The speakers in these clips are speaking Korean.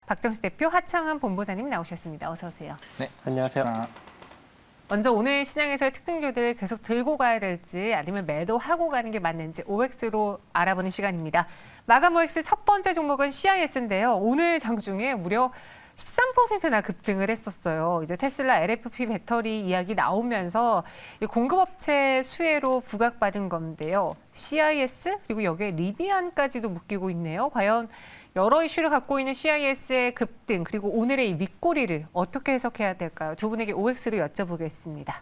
박정수 대표, 하창한 본부장님 나오셨습니다. 어서 오세요. 네, 안녕하세요. 먼저 오늘 시장에서의 특징주들을 계속 들고 가야 될지 아니면 매도하고 가는 게 맞는지 OX로 알아보는 시간입니다. 마감 OX 첫 번째 종목은 CIS인데요. 오늘 장중에 무려 13%나 급등을 했었어요. 이제 테슬라 LFP 배터리 이야기 나오면서 공급업체 수혜로 부각받은 건데요. CIS 그리고 여기에 리비안까지도 묶이고 있네요. 과연 여러 이슈를 갖고 있는 CIS의 급등 그리고 오늘의 이 윗꼬리를 어떻게 해석해야 될까요? 두 분에게 OX로 여쭤보겠습니다.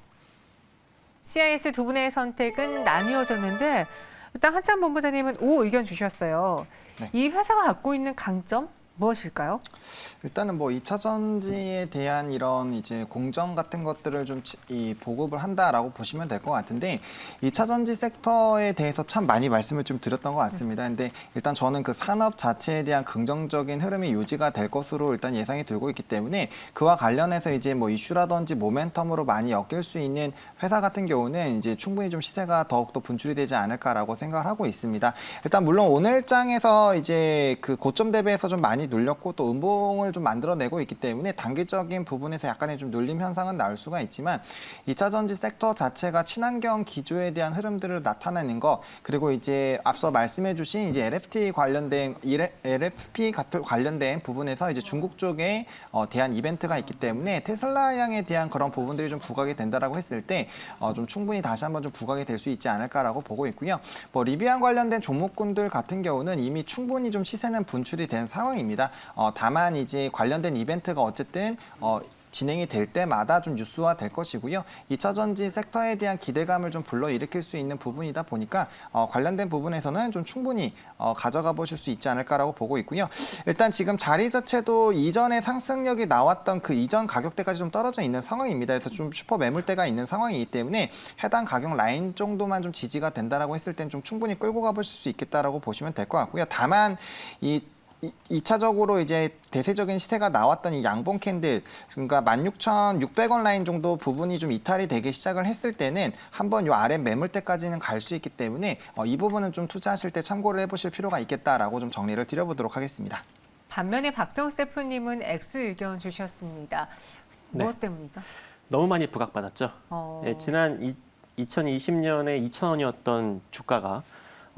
CIS 두 분의 선택은 나뉘어졌는데 일단 한참 본부장님은 O 의견 주셨어요. 네. 이 회사가 갖고 있는 강점 무엇일까요? 일단은 뭐 2차 전지에 대한 이런 이제 공정 같은 것들을 좀 보급을 한다라고 보시면 될 것 같은데 2차 전지 섹터에 대해서 참 많이 말씀을 좀 드렸던 것 같습니다. 근데 일단 저는 그 산업 자체에 대한 긍정적인 흐름이 유지가 될 것으로 일단 예상이 들고 있기 때문에 그와 관련해서 이제 뭐 이슈라든지 모멘텀으로 많이 엮일 수 있는 회사 같은 경우는 이제 충분히 좀 시세가 더욱더 분출이 되지 않을까라고 생각을 하고 있습니다. 일단 물론 오늘 장에서 이제 그 고점 대비해서 좀 많이 눌렸고 또 음봉을 좀 만들어내고 있기 때문에 단기적인 부분에서 약간의 좀 눌림 현상은 나올 수가 있지만 2차 전지 섹터 자체가 친환경 기조에 대한 흐름들을 나타내는 거 그리고 이제 앞서 말씀해주신 이제 LFP 관련된 부분에서 이제 중국 쪽에 대한 이벤트가 있기 때문에 테슬라 양에 대한 그런 부분들이 좀 부각이 된다라고 했을 때 좀 충분히 다시 한번 좀 부각이 될 수 있지 않을까라고 보고 있고요. 뭐 리비안 관련된 종목군들 같은 경우는 이미 충분히 좀 시세는 분출이 된 상황입니다. 다만 이제 관련된 이벤트가 어쨌든 진행이 될 때마다 좀 뉴스화 될 것이고요. 2차 전지 섹터에 대한 기대감을 좀 불러일으킬 수 있는 부분이다 보니까 관련된 부분에서는 좀 충분히 가져가 보실 수 있지 않을까라고 보고 있고요. 일단 지금 자리 자체도 이전에 상승력이 나왔던 그 이전 가격대까지 좀 떨어져 있는 상황입니다. 그래서 좀 슈퍼 매물대가 있는 상황이기 때문에 해당 가격 라인 정도만 좀 지지가 된다라고 했을 땐 좀 충분히 끌고 가보실 수 있겠다라고 보시면 될 것 같고요. 다만 2차적으로 이제 대세적인 시세가 나왔던 이 양봉 캔들, 그러니까 16,600원 라인 정도 부분이 좀 이탈이 되기 시작을 했을 때는 한번 요 아래 매물대까지는 갈 수 있기 때문에 이 부분은 좀 투자하실 때 참고를 해보실 필요가 있겠다라고 좀 정리를 드려보도록 하겠습니다. 반면에 박정수 대표님은 X 의견 주셨습니다. 무엇 때문이죠? 너무 많이 부각받았죠. 어... 지난 2020년에 2,000원이었던 주가가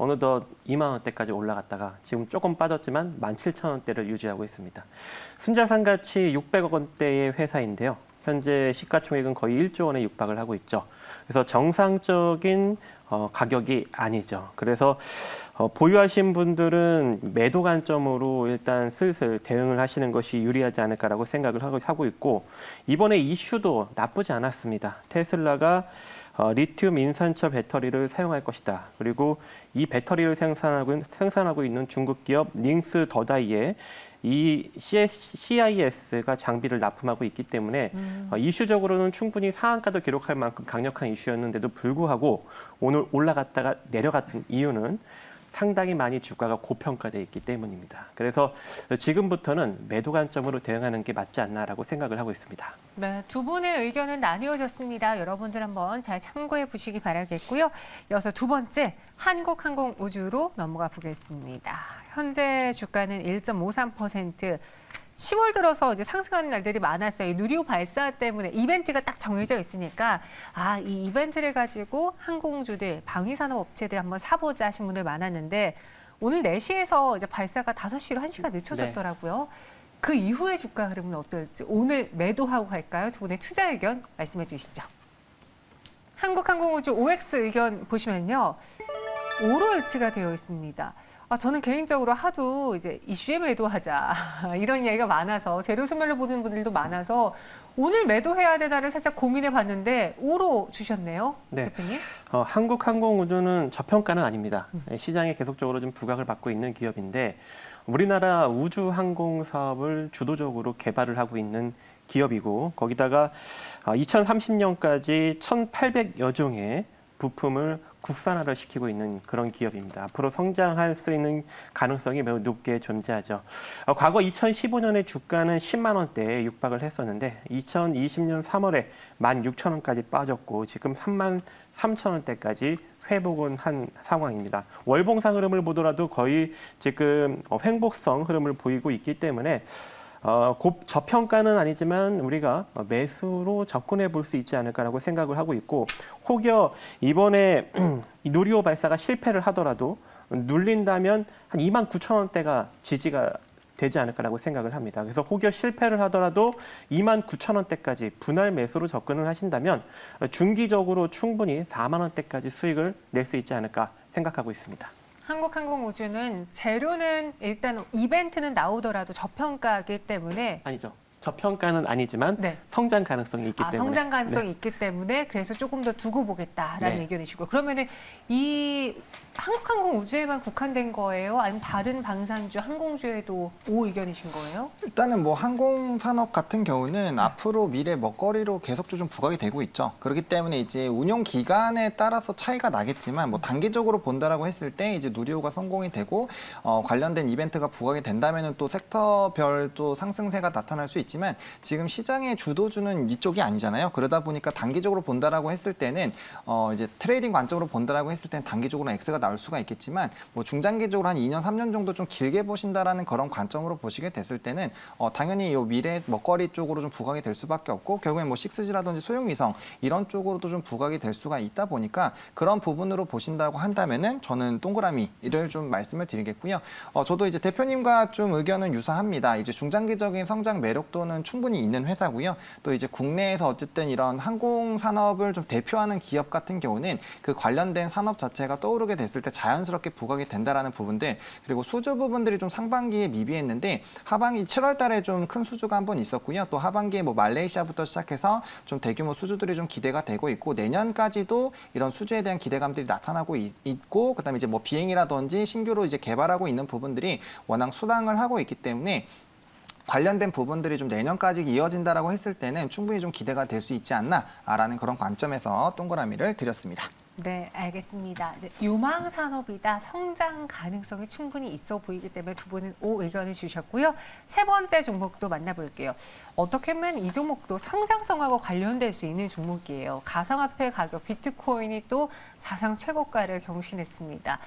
어느덧 2만 원대까지 올라갔다가 지금 조금 빠졌지만 17,000원대를 유지하고 있습니다. 순자산 가치 600억 원대의 회사인데요. 현재 시가총액은 거의 1조 원에 육박을 하고 있죠. 그래서 정상적인 가격이 아니죠. 그래서 보유하신 분들은 매도 관점으로 일단 슬슬 대응을 하시는 것이 유리하지 않을까라고 생각을 하고 있고 이번에 이슈도 나쁘지 않았습니다. 테슬라가 리튬 인산철 배터리를 사용할 것이다. 그리고 이 배터리를 생산하고 있는 중국 기업 닝스 더다이에 이 CIS가 장비를 납품하고 있기 때문에 이슈적으로는 충분히 상한가도 기록할 만큼 강력한 이슈였는데도 불구하고 오늘 올라갔다가 내려갔던 이유는 상당히 많이 주가가 고평가되어 있기 때문입니다. 그래서 지금부터는 매도 관점으로 대응하는 게 맞지 않나라고 생각을 하고 있습니다. 네, 두 분의 의견은 나뉘어졌습니다. 여러분들 한번 잘 참고해 보시기 바라겠고요. 이어서 두 번째 한국항공우주로 넘어가 보겠습니다. 현재 주가는 1.53%. 10월 들어서 이제 상승하는 날들이 많았어요. 누리호 발사 때문에 이벤트가 딱 정해져 있으니까 이 이벤트를 가지고 항공주들, 방위산업 업체들 한번 사보자 하신 분들 많았는데 오늘 4시에서 이제 발사가 5시로 1시간 늦춰졌더라고요. 그 이후의 주가 흐름은 어떨지 오늘 매도하고 갈까요? 두 분의 투자 의견 말씀해 주시죠. 한국항공우주 OX 의견 보시면요. 오로 일치가 되어 있습니다. 저는 개인적으로 하도 이제 이슈에 매도하자 이런 이야기가 많아서 재료 소멸로 보는 분들도 많아서 오늘 매도해야 되나를 살짝 고민해 봤는데 5로 주셨네요. 네. 대표님. 한국항공우주는 저평가는 아닙니다. 시장에 계속적으로 좀 부각을 받고 있는 기업인데 우리나라 우주 항공 사업을 주도적으로 개발을 하고 있는 기업이고 거기다가 2030년까지 1,800여 종의 부품을 국산화를 시키고 있는 그런 기업입니다. 앞으로 성장할 수 있는 가능성이 매우 높게 존재하죠. 과거 2015년에 주가는 10만 원대에 육박을 했었는데 2020년 3월에 16,000원까지 빠졌고 지금 3만 3천 원대까지 회복은 한 상황입니다. 월봉상 흐름을 보더라도 거의 지금 횡복성 흐름을 보이고 있기 때문에 저평가는 아니지만 우리가 매수로 접근해 볼 수 있지 않을까라고 생각을 하고 있고, 혹여 이번에 이 누리호 발사가 실패를 하더라도 눌린다면 한 29,000원대가 지지가 되지 않을까라고 생각을 합니다. 그래서 혹여 실패를 하더라도 29,000원대까지 분할 매수로 접근을 하신다면 중기적으로 충분히 4만 원대까지 수익을 낼 수 있지 않을까 생각하고 있습니다. 한국항공우주는 재료는 일단 이벤트는 나오더라도 저평가이기 때문에 아니죠. 저평가는 아니지만 네. 성장 가능성이 있기 때문에. 성장 가능성이 있기 때문에 그래서 조금 더 두고 보겠다라는 네. 의견이시고, 그러면은 이 한국항공우주에만 국한된 거예요? 아니면 다른 방산주, 항공주에도 오 의견이신 거예요? 일단은 뭐 항공산업 같은 경우는 앞으로 미래 먹거리로 계속 좀 부각이 되고 있죠. 그렇기 때문에 이제 운용 기간에 따라서 차이가 나겠지만 뭐 단기적으로 본다라고 했을 때 이제 누리호가 성공이 되고 관련된 이벤트가 부각이 된다면은 또 섹터별 또 상승세가 나타날 수 있지만 지금 시장의 주도주는 이쪽이 아니잖아요. 그러다 보니까 단기적으로 본다라고 했을 때는 이제 트레이딩 관점으로 본다라고 했을 때는 단기적으로 X가 나올 수가 있겠지만 뭐 중장기적으로 한 2년, 3년 정도 좀 길게 보신다라는 그런 관점으로 보시게 됐을 때는 당연히 이 미래 먹거리 쪽으로 좀 부각이 될 수밖에 없고, 결국엔 뭐 6G라든지 소형위성 이런 쪽으로도 좀 부각이 될 수가 있다 보니까 그런 부분으로 보신다고 한다면은 저는 동그라미를 좀 말씀을 드리겠고요. 저도 이제 대표님과 좀 의견은 유사합니다. 이제 중장기적인 성장 매력도는 충분히 있는 회사고요. 또 이제 국내에서 어쨌든 이런 항공 산업을 좀 대표하는 기업 같은 경우는 그 관련된 산업 자체가 떠오르게 됐을 때 자연스럽게 부각이 된다라는 부분들, 그리고 수주 부분들이 좀 상반기에 미비했는데 하반기 7월 달에 좀 큰 수주가 한번 있었고요. 또 하반기에 뭐 말레이시아부터 시작해서 좀 대규모 수주들이 좀 기대가 되고 있고, 내년까지도 이런 수주에 대한 기대감들이 나타나고 있고, 그다음에 이제 뭐 비행이라든지 신규로 이제 개발하고 있는 부분들이 워낙 수당을 하고 있기 때문에 관련된 부분들이 좀 내년까지 이어진다라고 했을 때는 충분히 좀 기대가 될 수 있지 않나라는 그런 관점에서 동그라미를 드렸습니다. 네, 알겠습니다. 이제 유망 산업이다, 성장 가능성이 충분히 있어 보이기 때문에 두 분은 오 의견을 주셨고요. 세 번째 종목도 만나볼게요. 어떻게 보면 이 종목도 성장성하고 관련될 수 있는 종목이에요. 가상화폐 가격 비트코인이 또 사상 최고가를 경신했습니다.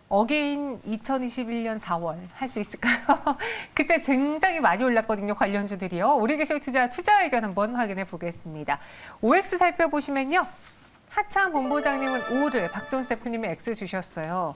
어게인 2021년 4월 할 수 있을까요? 그때 굉장히 많이 올랐거든요, 관련주들이요. 우리기술 투자 의견 한번 확인해 보겠습니다. OX 살펴보시면요. 하창 본부장님은 5를, 박정수 대표님이 X 주셨어요.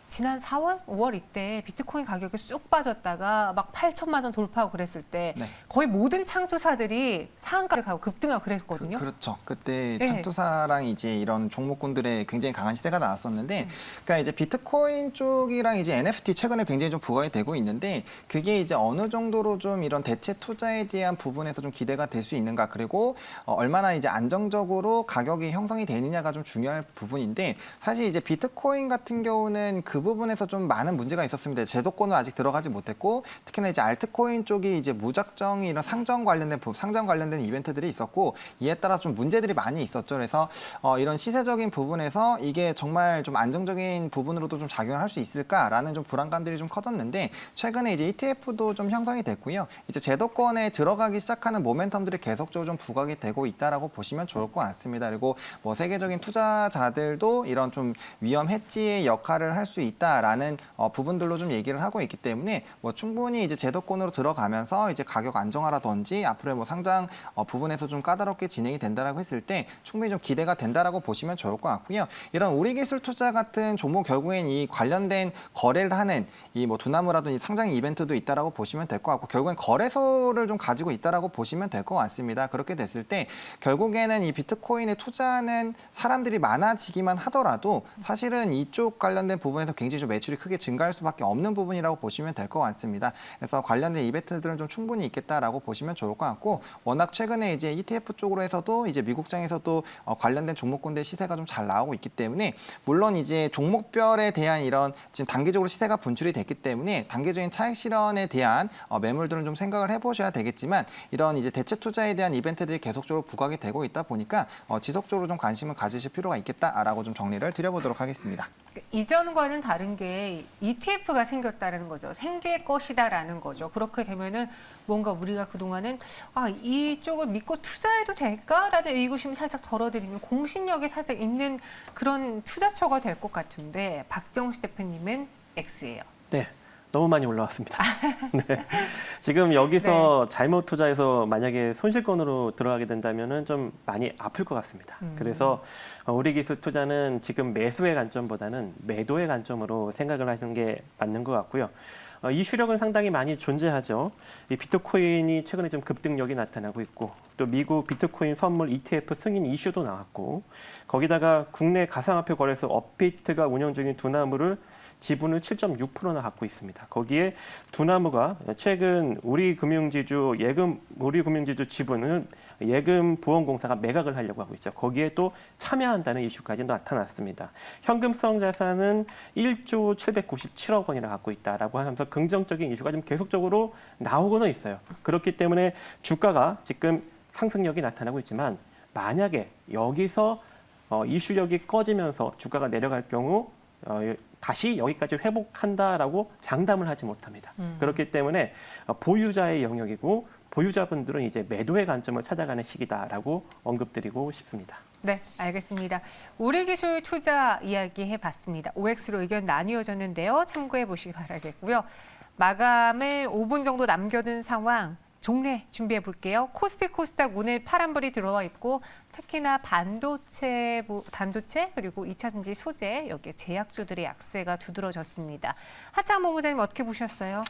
지난 4월, 5월 이때 비트코인 가격이 쑥 빠졌다가 막 8천만 원 돌파하고 그랬을 때 네. 거의 모든 창투사들이 상한가를 가고 급등하고 그랬거든요. 그렇죠. 그때 네. 창투사랑 이제 이런 종목군들의 굉장히 강한 시대가 나왔었는데, 그러니까 이제 비트코인 쪽이랑 이제 NFT 최근에 굉장히 좀 부각이 되고 있는데, 그게 이제 어느 정도로 좀 이런 대체 투자에 대한 부분에서 좀 기대가 될 수 있는가, 그리고 얼마나 이제 안정적으로 가격이 형성이 되느냐가 좀 중요할 부분인데, 사실 이제 비트코인 같은 경우는 그 부분에서 좀 많은 문제가 있었습니다. 제도권을 아직 들어가지 못했고, 특히나 이제 알트코인 쪽이 이제 무작정 이런 상장 관련된 이벤트들이 있었고, 이에 따라 좀 문제들이 많이 있었죠. 그래서 이런 시세적인 부분에서 이게 정말 좀 안정적인 부분으로도 좀 작용할 수 있을까라는 좀 불안감들이 좀 커졌는데, 최근에 이제 ETF도 좀 형성이 됐고요. 이제 제도권에 들어가기 시작하는 모멘텀들이 계속적으로 좀 부각이 되고 있다라고 보시면 좋을 것 같습니다. 그리고 뭐 세계적인 투자자들도 이런 좀 위험 해지의 역할을 할 수 있다라는 부분들로 좀 얘기를 하고 있기 때문에 뭐 충분히 이제 제도권으로 들어가면서 이제 가격 안정화라든지 앞으로의 뭐 상장 부분에서 좀 까다롭게 진행이 된다라고 했을 때 충분히 좀 기대가 된다라고 보시면 좋을 것 같고요. 이런 우리기술 투자 같은 종목, 결국엔 이 관련된 거래를 하는 이 뭐 두나무라든지 상장 이벤트도 있다라고 보시면 될 것 같고, 결국엔 거래소를 좀 가지고 있다라고 보시면 될 것 같습니다. 그렇게 됐을 때 결국에는 이 비트코인에 투자하는 사람들이 많아지기만 하더라도 사실은 이쪽 관련된 부분에서 굉장히 좀 매출이 크게 증가할 수밖에 없는 부분이라고 보시면 될 것 같습니다. 그래서 관련된 이벤트들은 좀 충분히 있겠다라고 보시면 좋을 것 같고, 워낙 최근에 이제 ETF 쪽으로 해서도 이제 미국장에서도 관련된 종목군들 시세가 좀 잘 나오고 있기 때문에, 물론 이제 종목별에 대한 이런 지금 단기적으로 시세가 분출이 됐기 때문에 단기적인 차익 실현에 대한 매물들은 좀 생각을 해보셔야 되겠지만, 이런 이제 대체 투자에 대한 이벤트들이 계속적으로 부각이 되고 있다 보니까 지속적으로 좀 관심을 가지실 필요가 있겠다라고 좀 정리를 드려보도록 하겠습니다. 이전과는 다른 게 ETF가 생겼다는 거죠. 생길 것이다라는 거죠. 그렇게 되면은 뭔가 우리가 그동안은 이쪽을 믿고 투자해도 될까라는 의구심이 살짝 덜어드리면 공신력이 살짝 있는 그런 투자처가 될 것 같은데, 박정수 대표님은 X예요. 네. 너무 많이 올라왔습니다. 네. 지금 여기서 잘못 투자해서 만약에 손실권으로 들어가게 된다면은 좀 많이 아플 것 같습니다. 그래서 우리 기술 투자는 지금 매수의 관점보다는 매도의 관점으로 생각을 하시는 게 맞는 것 같고요. 이슈력은 상당히 많이 존재하죠. 이 비트코인이 최근에 좀 급등력이 나타나고 있고 또 미국 비트코인 선물 ETF 승인 이슈도 나왔고 거기다가 국내 가상화폐 거래소 업비트가 운영 중인 두나무를 지분을 7.6%나 갖고 있습니다. 거기에 두나무가 최근 우리 금융지주 지분은 예금보험공사가 매각을 하려고 하고 있죠. 거기에 또 참여한다는 이슈까지 나타났습니다. 현금성 자산은 1조 797억 원이나 갖고 있다라고 하면서 긍정적인 이슈가 좀 계속적으로 나오고는 있어요. 그렇기 때문에 주가가 지금 상승력이 나타나고 있지만 만약에 여기서 이슈력이 꺼지면서 주가가 내려갈 경우 다시 여기까지 회복한다라고 장담을 하지 못합니다. 그렇기 때문에 보유자의 영역이고 보유자분들은 이제 매도의 관점을 찾아가는 시기다라고 언급드리고 싶습니다. 네, 알겠습니다. 우리 기술 투자 이야기 해봤습니다. OX로 의견 나뉘어졌는데요. 참고해 보시기 바라겠고요. 마감을 5분 정도 남겨둔 상황. 종례 준비해 볼게요. 코스피 코스닥 오늘 파란불이 들어와 있고 특히나 반도체 그리고 2차 전지 소재 여기에 제약주들의 약세가 두드러졌습니다. 하창 본부장님 어떻게 보셨어요?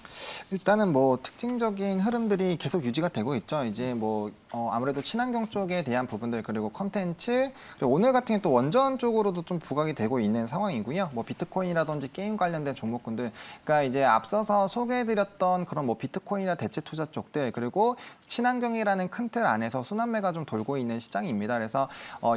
일단은 뭐 특징적인 흐름들이 계속 유지가 되고 있죠. 이제 뭐 아무래도 친환경 쪽에 대한 부분들 그리고 컨텐츠 그리고 오늘 같은 경우 또 원전 쪽으로도 좀 부각이 되고 있는 상황이고요. 뭐 비트코인이라든지 게임 관련된 종목군들, 그러니까 이제 앞서서 소개해드렸던 그런 뭐 비트코인이나 대체 투자 쪽들 그리고 친환경이라는 큰 틀 안에서 순환매가 좀 돌고 있는 시장입니다. 그래서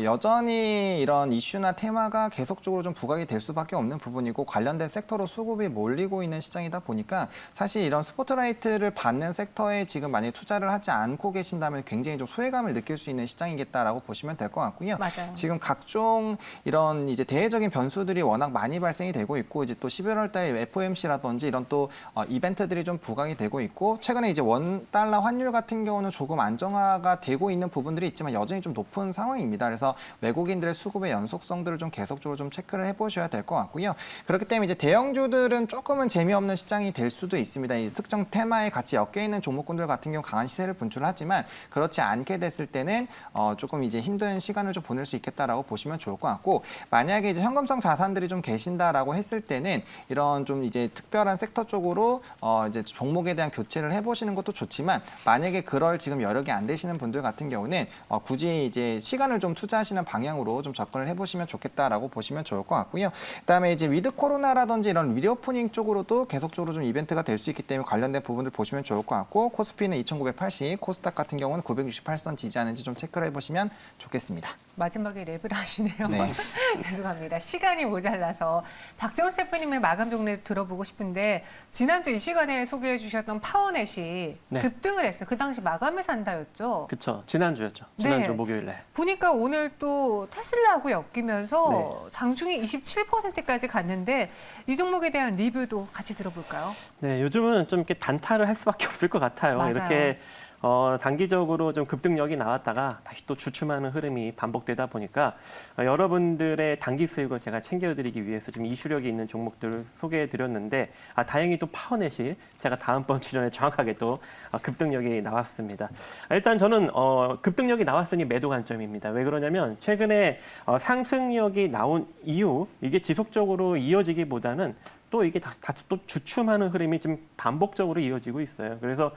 여전히 이런 이슈나 테마가 계속적으로 좀 부각이 될 수밖에 없는 부분이고 관련된 섹터로 수급이 몰리고 있는 시장이다 보니까 사실 이런 스포트라이트를 받는 섹터에 지금 만약에 투자를 하지 않고 계신다면 굉장히 좀 소외감을 느낄 수 있는 시장이겠다라고 보시면 될 것 같고요. 맞아요. 지금 각종 이런 이제 대외적인 변수들이 워낙 많이 발생이 되고 있고 이제 또 11월 달에 FOMC라든지 이런 또 이벤트들이 좀 부각이 되고 있고 최근에 이제 원 달러 환율 같은 경우는 조금 안정화가 되고 있는 부분들이 있지만 여전히 좀 높은 상황입니다. 그래서 외국인들의 수급의 연속성들을 좀 계속적으로 좀 체크를 해보셔야 될 것 같고요. 그렇기 때문에 이제 대형주들은 조금은 재미없는 시장이 될 수도 있습니다. 이 특정 테마에 같이 엮여 있는 종목군들 같은 경우 강한 시세를 분출하지만 그렇지 않게 됐을 때는 조금 이제 힘든 시간을 좀 보낼 수 있겠다라고 보시면 좋을 것 같고 만약에 이제 현금성 자산들이 좀 계신다라고 했을 때는 이런 좀 이제 특별한 섹터 쪽으로 이제 종목에 대한 교체를 해보시는 것도 좋지만 만약에 그럴 지금 여력이 안 되시는 분들 같은 경우는 굳이 이제 시간을 좀 투자하시는 방향으로 좀 접근을 해보시면 좋겠다라고 보시면 좋을 것 같고요. 그다음에 이제 위드 코로나라든지 이런 리오프닝 쪽으로도 계속적으로 좀 이벤트가 될 수 있기 때문에 관련된 부분들 보시면 좋을 것 같고 코스피는 2,980, 코스닥 같은 경우는 968선 지지하는지 좀 체크를 해보시면 좋겠습니다. 마지막에 랩을 하시네요. 네. 죄송합니다. 시간이 모자라서 박정우 셰프님의 마감 종례 들어보고 싶은데 지난주 이 시간에 소개해 주셨던 파워넷이 네. 급등을 했어요. 그 당시 마감을 산다였죠. 그렇죠. 지난주였죠. 지난주 네. 목요일에. 보니까 오늘 또 테슬라하고 엮이면서 네. 장중에 27%까지 갔는데 이 종목에 대한 리뷰도 같이 들어볼까요? 네, 요즘은 좀 이렇게 단타를 할 수밖에 없을 것 같아요. 맞아요. 이렇게 단기적으로 좀 급등력이 나왔다가 다시 또 주춤하는 흐름이 반복되다 보니까 여러분들의 단기 수익을 제가 챙겨드리기 위해서 좀 이슈력이 있는 종목들을 소개해드렸는데 다행히 또 파워넷이 제가 다음번 출연에 정확하게 또 급등력이 나왔습니다. 일단 저는 급등력이 나왔으니 매도 관점입니다. 왜 그러냐면 최근에 상승력이 나온 이후 이게 지속적으로 이어지기보다는 또 이게 다시 또 주춤하는 흐름이 지금 반복적으로 이어지고 있어요. 그래서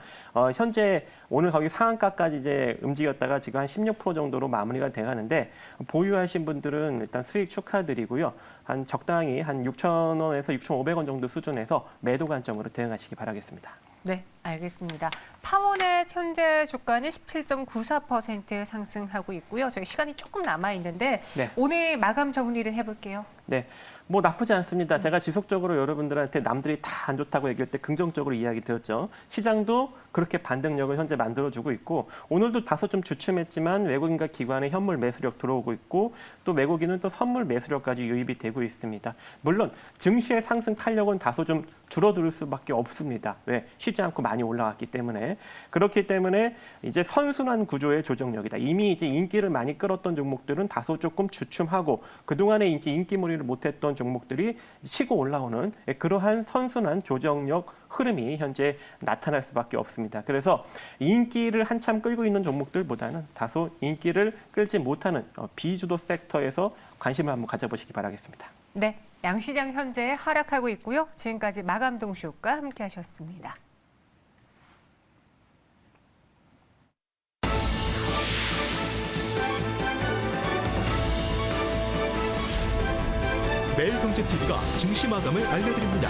현재 오늘 거기 상한가까지 이제 움직였다가 지금 한 16% 정도로 마무리가 돼가는데 보유하신 분들은 일단 수익 축하드리고요. 한 적당히 한 6,000원에서 6,500원 정도 수준에서 매도 관점으로 대응하시기 바라겠습니다. 네, 알겠습니다. 파워넷 현재 주가는 17.94% 상승하고 있고요. 저희 시간이 조금 남아 있는데 네. 오늘 마감 정리를 해볼게요. 네, 뭐 나쁘지 않습니다. 제가 지속적으로 여러분들한테 남들이 다 안 좋다고 얘기할 때 긍정적으로 이야기 드렸죠. 시장도 그렇게 반등력을 현재 만들어주고 있고 오늘도 다소 좀 주춤했지만 외국인과 기관의 현물 매수력 들어오고 있고 또 외국인은 또 선물 매수력까지 유입이 되고 있습니다. 물론 증시의 상승 탄력은 다소 좀 줄어들 수밖에 없습니다. 왜? 쉬지 않고 많이 많이 올라갔기 때문에 그렇기 때문에 이제 선순환 구조의 조정력이다. 이미 이제 인기를 많이 끌었던 종목들은 다소 조금 주춤하고 그동안에 이제 인기몰이를 못했던 종목들이 치고 올라오는 그러한 선순환 조정력 흐름이 현재 나타날 수밖에 없습니다. 그래서 인기를 한참 끌고 있는 종목들보다는 다소 인기를 끌지 못하는 비주도 섹터에서 관심을 한번 가져보시기 바라겠습니다. 네, 양시장 현재 하락하고 있고요. 지금까지 마감동쇼과 함께하셨습니다. 매일경제TV가 증시 마감을 알려드립니다.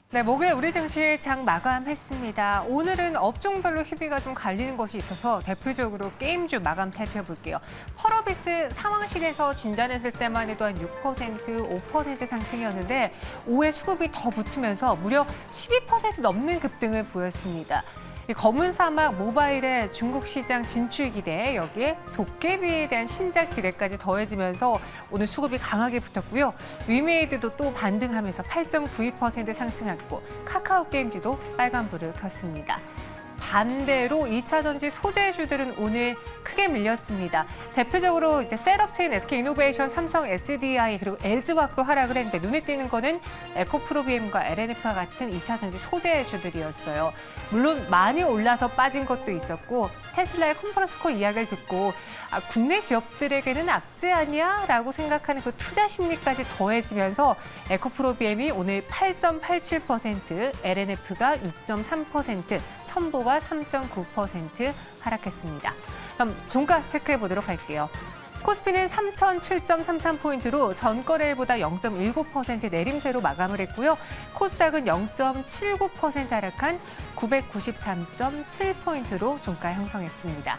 네, 목요일 우리 증시 장 마감했습니다. 오늘은 업종별로 희비가 좀 갈리는 것이 있어서 대표적으로 게임주 마감 살펴볼게요. 펄어비스 상황실에서 진단했을 때만 해도 한 6%, 5% 상승이었는데 5회 수급이 더 붙으면서 무려 12% 넘는 급등을 보였습니다. 이 검은 사막 모바일의 중국 시장 진출 기대, 여기에 도깨비에 대한 신작 기대까지 더해지면서 오늘 수급이 강하게 붙었고요. 위메이드도 또 반등하면서 8.92% 상승했고 카카오 게임즈도 빨간불을 켰습니다. 반대로 2차 전지 소재주들은 오늘 크게 밀렸습니다. 대표적으로 이제 셋업체인 SK이노베이션, 삼성 SDI 그리고 LG화학도 하락을 했는데 눈에 띄는 거는 에코프로비엠과 LNF와 같은 2차 전지 소재주들이었어요. 물론 많이 올라서 빠진 것도 있었고 테슬라의 컨퍼런스 콜 이야기를 듣고 국내 기업들에게는 악재 아니야? 라고 생각하는 그 투자 심리까지 더해지면서 에코프로비엠이 오늘 8.87%, LNF가 6.3%, 첨보가 3.9% 하락했습니다. 그럼 종가 체크해 보도록 할게요. 코스피는 3,007.33포인트로 전거래일보다 0.19% 내림세로 마감을 했고요. 코스닥은 0.79% 하락한 993.7포인트로 종가 형성했습니다.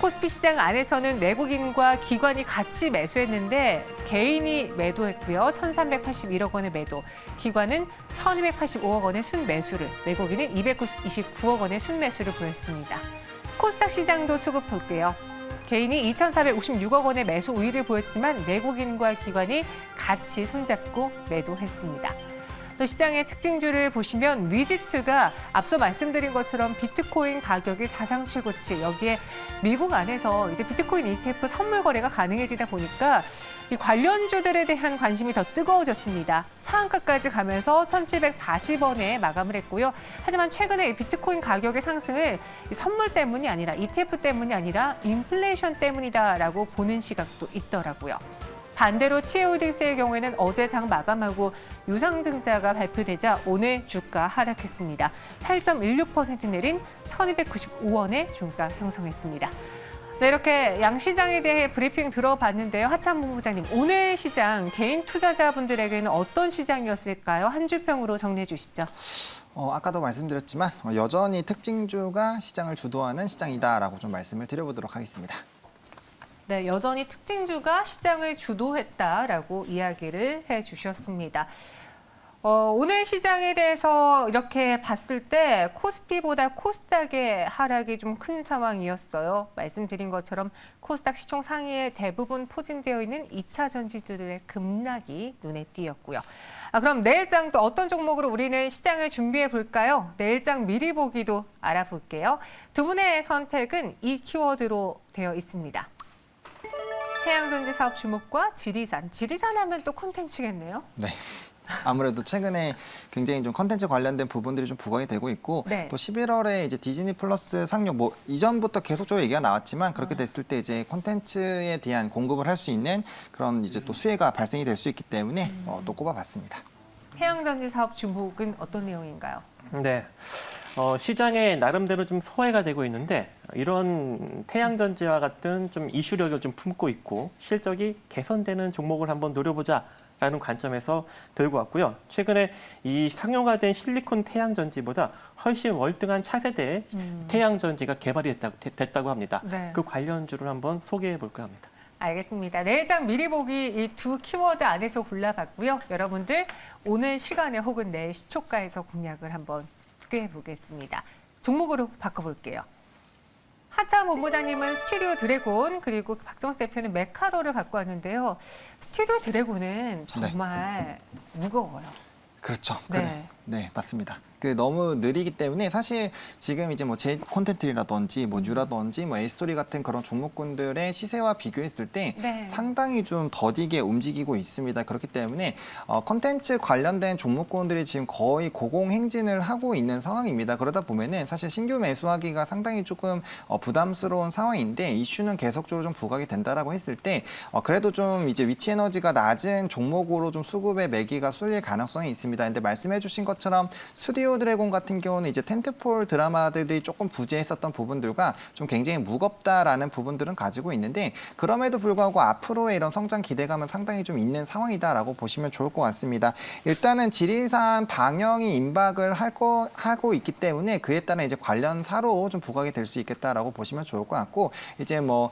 코스피 시장 안에서는 외국인과 기관이 같이 매수했는데 개인이 매도했고요. 1,381억 원의 매도, 기관은 1,285억 원의 순매수를, 외국인은 229억 원의 순매수를 보였습니다. 코스닥 시장도 수급 볼게요. 개인이 2,456억 원의 매수 우위를 보였지만 외국인과 기관이 같이 손잡고 매도했습니다. 또 시장의 특징주를 보시면 위지트가 앞서 말씀드린 것처럼 비트코인 가격이 사상 최고치, 여기에 미국 안에서 이제 비트코인 ETF 선물 거래가 가능해지다 보니까 이 관련주들에 대한 관심이 더 뜨거워졌습니다. 상한가까지 가면서 1,740원에 마감을 했고요. 하지만 최근에 이 비트코인 가격의 상승은 이 선물 때문이 아니라 ETF 때문이 아니라 인플레이션 때문이다라고 보는 시각도 있더라고요. 반대로 TA홀딩스의 경우에는 어제 장 마감하고 유상증자가 발표되자 오늘 주가 하락했습니다. 8.16% 내린 1,295원의 종가 형성했습니다. 네, 이렇게 양시장에 대해 브리핑 들어봤는데요. 하참 본부장님, 오늘 시장 개인 투자자분들에게는 어떤 시장이었을까요? 한 주평으로 정리해 주시죠. 아까도 말씀드렸지만 여전히 특징주가 시장을 주도하는 시장이다라고 좀 말씀을 드려보도록 하겠습니다. 네, 여전히 특징주가 시장을 주도했다라고 이야기를 해주셨습니다. 오늘 시장에 대해서 이렇게 봤을 때 코스피보다 코스닥의 하락이 좀 큰 상황이었어요. 말씀드린 것처럼 코스닥 시총 상위에 대부분 포진되어 있는 2차 전지주들의 급락이 눈에 띄었고요. 그럼 내일장 또 어떤 종목으로 우리는 시장을 준비해 볼까요? 내일장 미리 보기도 알아볼게요. 두 분의 선택은 이 키워드로 되어 있습니다. 태양전지 사업 주목과 지리산. 지리산 하면 또 콘텐츠겠네요. 네. 아무래도 최근에 굉장히 좀 컨텐츠 관련된 부분들이 좀 부각이 되고 있고 네. 또 11월에 이제 디즈니 플러스 상용 뭐 이전부터 계속적으로 얘기가 나왔지만 그렇게 됐을 때 이제 콘텐츠에 대한 공급을 할 수 있는 그런 이제 또 수혜가 발생이 될 수 있기 때문에 또 꼽아봤습니다. 태양전지 사업 주목은 어떤 내용인가요? 네. 시장에 나름대로 좀 소외가 되고 있는데 이런 태양전지와 같은 좀 이슈력을 좀 품고 있고 실적이 개선되는 종목을 한번 노려보자라는 관점에서 들고 왔고요. 최근에 이 상용화된 실리콘 태양전지보다 훨씬 월등한 차세대의 태양전지가 개발이 됐다고 합니다. 네. 그 관련주를 한번 소개해 볼까 합니다. 알겠습니다. 내일장 미리 보기 이 두 키워드 안에서 골라봤고요. 여러분들 오늘 시간에 혹은 내일 시초가에서 공략을 한번 해 보겠습니다. 종목으로 바꿔볼게요. 하차 본부장님은 스튜디오 드래곤 그리고 박정수 대표는 메카로를 갖고 왔는데요. 스튜디오 드래곤은 정말 무거워요. 그렇죠. 네. 네, 맞습니다. 너무 느리기 때문에 사실 지금 이제 뭐 제 콘텐츠라든지 뭐 뉴라든지 뭐 에이스토리 같은 그런 종목군들의 시세와 비교했을 때 네. 상당히 좀 더디게 움직이고 있습니다. 그렇기 때문에 콘텐츠 관련된 종목군들이 지금 거의 고공행진을 하고 있는 상황입니다. 그러다 보면은 사실 신규 매수하기가 상당히 조금 부담스러운 상황인데 이슈는 계속적으로 좀 부각이 된다라고 했을 때 그래도 좀 이제 위치 에너지가 낮은 종목으로 좀 수급의 매기가 쏠릴 가능성이 있습니다. 근데 말씀해주신 것처럼 스튜디오 드래곤 같은 경우는 이제 텐트폴 드라마들이 조금 부재했었던 부분들과 좀 굉장히 무겁다라는 부분들은 가지고 있는데 그럼에도 불구하고 앞으로의 이런 성장 기대감은 상당히 좀 있는 상황이다라고 보시면 좋을 것 같습니다. 일단은 지리산 방영이 임박을 하고 있기 때문에 그에 따른 이제 관련사로 좀 부각이 될 수 있겠다라고 보시면 좋을 것 같고 이제 뭐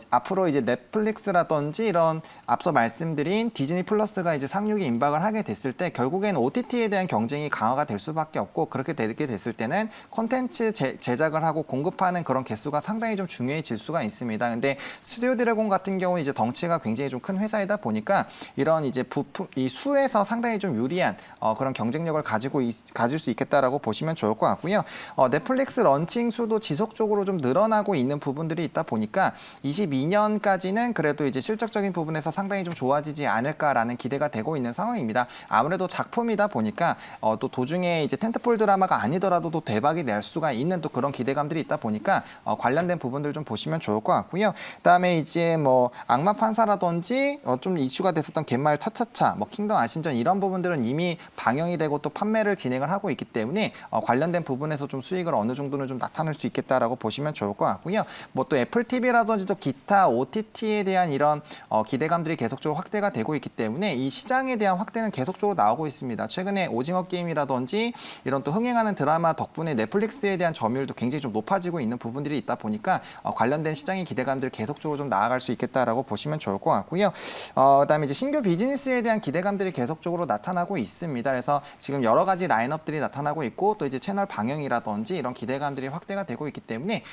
앞으로 이제 넷플릭스라든지 이런 앞서 말씀드린 디즈니 플러스가 이제 상륙이 임박을 하게 됐을 때 결국엔 OTT에 대한 경쟁이 강화가 될 수밖에 없고 그렇게 되게 됐을 때는 콘텐츠 제작을 하고 공급하는 그런 개수가 상당히 좀 중요해질 수가 있습니다. 근데 스튜디오 드래곤 같은 경우는 이제 덩치가 굉장히 좀 큰 회사이다 보니까 이런 이제 부품 이 수에서 상당히 좀 유리한 그런 경쟁력을 가질 수 있겠다라고 보시면 좋을 것 같고요. 넷플릭스 런칭 수도 지속적으로 좀 늘어나고 있는 부분들이 있다 보니까 22년까지는 그래도 이제 실적적인 부분에서 상당히 좀 좋아지지 않을까라는 기대가 되고 있는 상황입니다. 아무래도 작품이다 보니까 또 도중에 이제 텐트폴 드라마가 아니더라도 또 대박이 낼 수가 있는 또 그런 기대감들이 있다 보니까 관련된 부분들 좀 보시면 좋을 것 같고요. 그다음에 이제 뭐 악마 판사라든지 좀 이슈가 됐었던 갯마을 차차차, 뭐 킹덤 아신전 이런 부분들은 이미 방영이 되고 또 판매를 진행을 하고 있기 때문에 관련된 부분에서 좀 수익을 어느 정도는 좀 나타낼 수 있겠다라고 보시면 좋을 것 같고요. 뭐 또 애플 TV라든지 또 기타 OTT에 대한 이런 기대감들이 계속적으로 확대가 되고 있기 때문에 이 시장에 대한 확대는 계속적으로 나오고 있습니다. 최근에 오징어 게임이라든지 이런 또 흥행하는 드라마 덕분에 넷플릭스에 대한 점유율도 굉장히 좀 높아지고 있는 부분들이 있다 보니까 관련된 시장의 기대감들 계속적으로 좀 나아갈 수 있겠다라고 보시면 좋을 것 같고요. 그다음에 이제 신규 비즈니스에 대한 기대감들이 계속적으로 나타나고 있습니다. 그래서 지금 여러 가지 라인업들이 나타나고 있고 또 이제 채널 방영이라든지 이런 기대감들이 확대가 되고 있기 때문에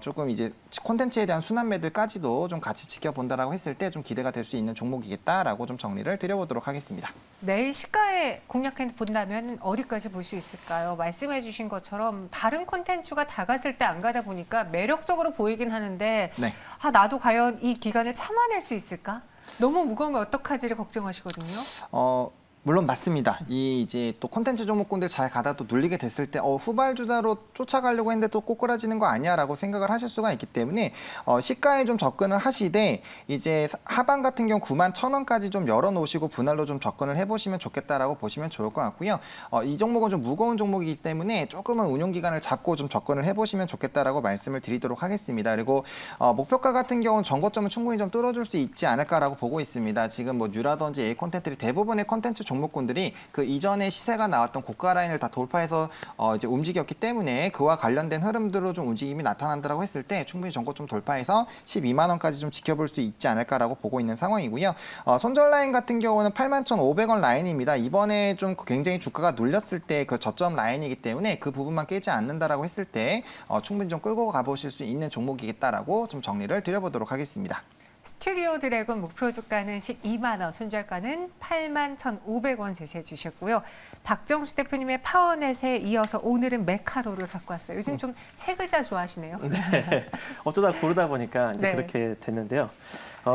조금 이제 콘텐츠에 대한 순환매들까지도 좀 같이 지켜본다라고 했을 때 좀 기대가 될 수 있는 종목이겠다라고 좀 정리를 드려보도록 하겠습니다. 내일 시가에 공략해 본다면 어디까지 볼 수 있을까요? 말씀해 주신 것처럼 다른 콘텐츠가 다 갔을 때 안 가다 보니까 매력적으로 보이긴 하는데 네. 나도 과연 이 기간을 참아낼 수 있을까? 너무 무거우면 어떡하지를 걱정하시거든요. 물론 맞습니다. 이 이제 또 콘텐츠 종목군들 잘 가다 또 눌리게 됐을 때 후발주자로 쫓아가려고 했는데 또 꼬꾸라지는 거 아니야라고 생각을 하실 수가 있기 때문에 시가에 좀 접근을 하시되 이제 하방 같은 경우 91,000원까지 좀 열어놓으시고 분할로 좀 접근을 해보시면 좋겠다라고 보시면 좋을 것 같고요. 이 종목은 좀 무거운 종목이기 때문에 조금은 운용 기간을 잡고 좀 접근을 해보시면 좋겠다라고 말씀을 드리도록 하겠습니다. 그리고 목표가 같은 경우는 전고점은 충분히 좀 뚫어줄 수 있지 않을까라고 보고 있습니다. 지금 뭐 뉴라든지 A 콘텐츠들이 대부분의 콘텐츠 종목군들이 그 이전에 시세가 나왔던 고가 라인을 다 돌파해서 이제 움직였기 때문에 그와 관련된 흐름들로 좀 움직임이 나타난다고 했을 때 충분히 전고점 돌파해서 12만 원까지 좀 지켜볼 수 있지 않을까라고 보고 있는 상황이고요. 손절 라인 같은 경우는 81,500원 라인입니다. 이번에 좀 굉장히 주가가 눌렸을 때 그 저점 라인이기 때문에 그 부분만 깨지 않는다라고 했을 때 충분히 좀 끌고 가보실 수 있는 종목이겠다라고 좀 정리를 드려보도록 하겠습니다. 스튜디오 드래곤 목표 주가는 12만 원, 손절가는 81,500원 제시해 주셨고요. 박정수 대표님의 파워넷에 이어서 오늘은 메카로를 갖고 왔어요. 요즘 좀 세 글자 좋아하시네요. 네. 어쩌다 고르다 보니까 이제 네. 그렇게 됐는데요.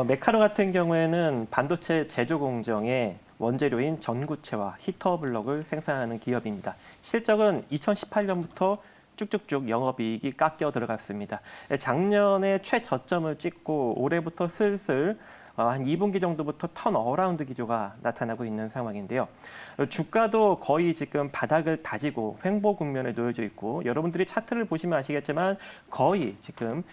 메카로 같은 경우에는 반도체 제조 공정의 원재료인 전구체와 히터 블럭을 생산하는 기업입니다. 실적은 2018년부터 쭉쭉쭉 영업이익이 깎여 들어갔습니다. 작년에 최저점을 찍고 올해부터 슬슬 한 2분기 정도부터 턴어라운드 기조가 나타나고 있는 상황인데요. 주가도 거의 지금 바닥을 다지고 횡보 국면에 놓여져 있고 여러분들이 차트를 보시면 아시겠지만 거의 지금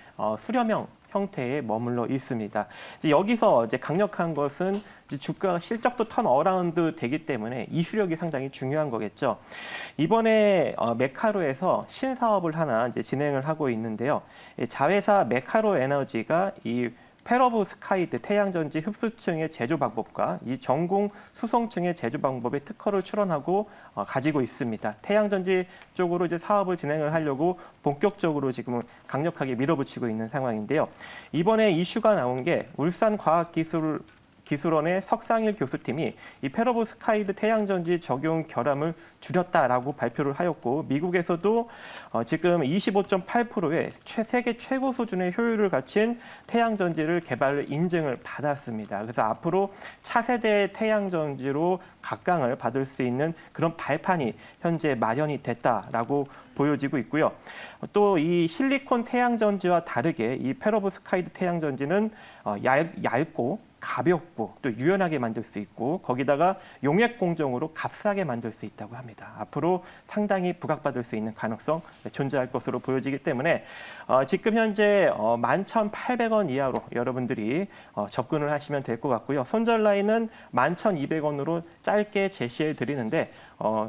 수렴형 형태에 머물러 있습니다. 이제 여기서 이제 강력한 것은 이제 주가 실적도 턴어라운드 되기 때문에 이슈력이 상당히 중요한 거겠죠. 이번에 메카로에서 신사업을 하나 이제 진행을 하고 있는데요. 자회사 메카로 에너지가 이 페로브스카이드 태양전지 흡수층의 제조 방법과 이 전공 수송층의 제조 방법에 특허를 출원하고 가지고 있습니다. 태양전지 쪽으로 이제 사업을 진행을 하려고 본격적으로 지금 강력하게 밀어붙이고 있는 상황인데요. 이번에 이슈가 나온 게 울산과학기술원의 석상일 교수팀이 이 페로브스카이드 태양전지 적용 결함을 줄였다라고 발표를 하였고, 미국에서도 지금 25.8%의 세계 최고 수준의 효율을 갖춘 태양전지를 개발을 인증을 받았습니다. 그래서 앞으로 차세대 태양전지로 각광을 받을 수 있는 그런 발판이 현재 마련이 됐다라고 보여지고 있고요. 또 이 실리콘 태양전지와 다르게 이 페로브스카이드 태양전지는 얇고 가볍고 또 유연하게 만들 수 있고, 거기다가 용액 공정으로 값싸게 만들 수 있다고 합니다. 앞으로 상당히 부각받을 수 있는 가능성 존재할 것으로 보여지기 때문에 지금 현재 11,800원 이하로 여러분들이 접근을 하시면 될 것 같고요. 손절 라인은 11,200원으로 짧게 제시해 드리는데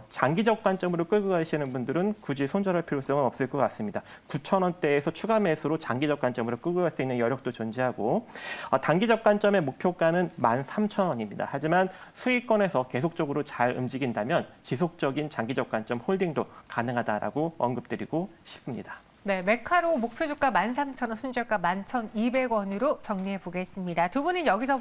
장기적 관점으로 끌고 가시는 분들은 굳이 손절할 필요성은 없을 것 같습니다. 9,000원대에서 추가 매수로 장기적 관점으로 끌고 갈 수 있는 여력도 존재하고, 단기적 관점의 목표가는 13,000원입니다. 하지만 수익권에서 계속적으로 잘 움직인다면 지속적인 장기적 관점 홀딩도 가능하다라고 언급드리고 싶습니다. 네, 메카로 목표 주가 13,000원, 순저가 11,200원으로 정리해 보겠습니다. 두 분은 여기서